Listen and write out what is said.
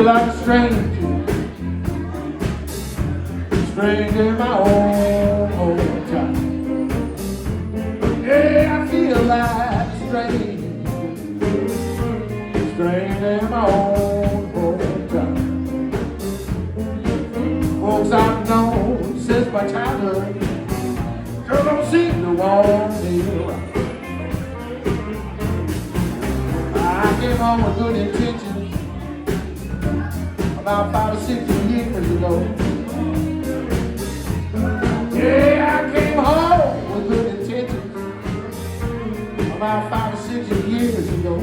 feel like a stranger, stranger in my own hometown. Yeah, I feel like a stranger, stranger in my own hometown. Folks I've known since my childhood sure don't seem to want me around. I came home with good intentions about 5 or 6 years ago. Yeah, I came home with good intentions about 5 or 6 years ago.